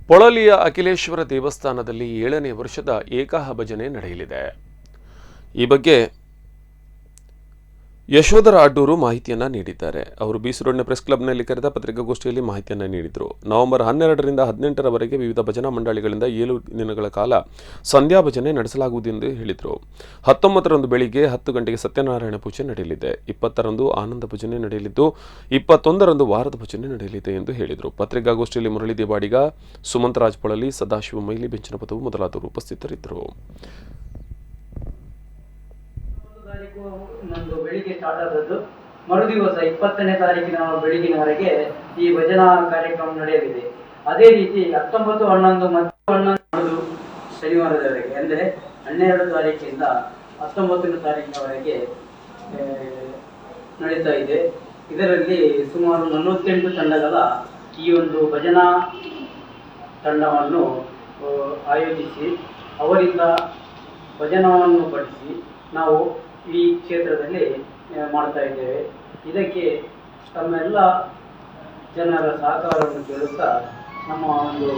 ಪೊಳಲಿಯ ಅಖಿಲೇಶ್ವರ ದೇವಸ್ಥಾನದಲ್ಲಿ 7ನೇ ವರ್ಷದ ಏಕಾಹ ಭಜನೆ ನಡೆಯಲಿದೆ. ಈ ಬಗ್ಗೆ ಯಶೋಧರ ಅಡ್ಡೂರು ಮಾಹಿತಿಯನ್ನ ನೀಡಿದ್ದಾರೆ. ಅವರು ಬೀಸರೋಡ್ನ ಪ್ರೆಸ್ ಕ್ಲಬ್ನಲ್ಲಿ ಕರೆದ ಪತ್ರಿಕಾಗೋಷ್ಠಿಯಲ್ಲಿ ಮಾಹಿತಿಯನ್ನ ನೀಡಿದರು. ನವೆಂಬರ್ 12ರಿಂದ 18ರವರೆಗೆ ವಿವಿಧ ಭಜನಾ ಮಂಡಳಿಗಳಿಂದ 7 ದಿನಗಳ ಕಾಲ ಸಂಧ್ಯಾ ಭಜನೆ ನಡೆಸಲಾಗುವುದು ಎಂದು ಹೇಳಿದರು. 19ರಂದು ಬೆಳಿಗ್ಗೆ 10 ಗಂಟೆಗೆ ಸತ್ಯನಾರಾಯಣ ಪೂಜೆ ನಡೆಯಲಿದೆ. 20ರಂದು ಆನಂದ ಭಜನೆ ನಡೆಯಲಿದ್ದು 21ರಂದು ವಾರದ ಭಜನೆ ನಡೆಯಲಿದೆ ಎಂದು ಹೇಳಿದರು. ಪತ್ರಿಕಾಗೋಷ್ಠಿಯಲ್ಲಿ ಮುರಳಿ ದೇವಾಡಿಗ, ಸುಮಂತರಾಜ್ ಪೊಳಲಿ, ಸದಾಶಿವ ಮೈಲಿ, ಬೆಂಚನಪತವು ಮೊದಲಾದವರು ಉಪಸ್ಥಿತರಿದ್ದರು. ನಮ್ಮದು ಬೆಳಿಗ್ಗೆ ಸ್ಟಾರ್ಟ್ ಆದದ್ದು. ಮರುದಿವಸ 20ನೇ ತಾರೀಕಿನ ಬೆಳಗಿನವರೆಗೆ ಈ ಭಜನಾ ಕಾರ್ಯಕ್ರಮ ನಡೆಯಲಿದೆ. ಅದೇ ರೀತಿ 19, 11 ಮತ್ತು 11 ಶನಿವಾರದವರೆಗೆ, ಅಂದರೆ 12 ತಾರೀಕಿಂದ 19ನೇ ತಾರೀಕಿನವರೆಗೆ ನಡೀತಾ ಇದೆ. ಇದರಲ್ಲಿ ಸುಮಾರು 48 ತಂಡಗಳ ಈ ಒಂದು ಭಜನಾ ತಂಡವನ್ನು ಆಯೋಜಿಸಿ ಅವರಿಂದ ಭಜನವನ್ನು ಪಡಿಸಿ ನಾವು ಈ ಕ್ಷೇತ್ರದಲ್ಲಿ ಮಾಡ್ತಾ ಇದ್ದೇವೆ. ಇದಕ್ಕೆ ತಮ್ಮೆಲ್ಲ ಜನರ ಸಹಕಾರವನ್ನು ಕೇಳುತ್ತಾ ನಮ್ಮ ಒಂದು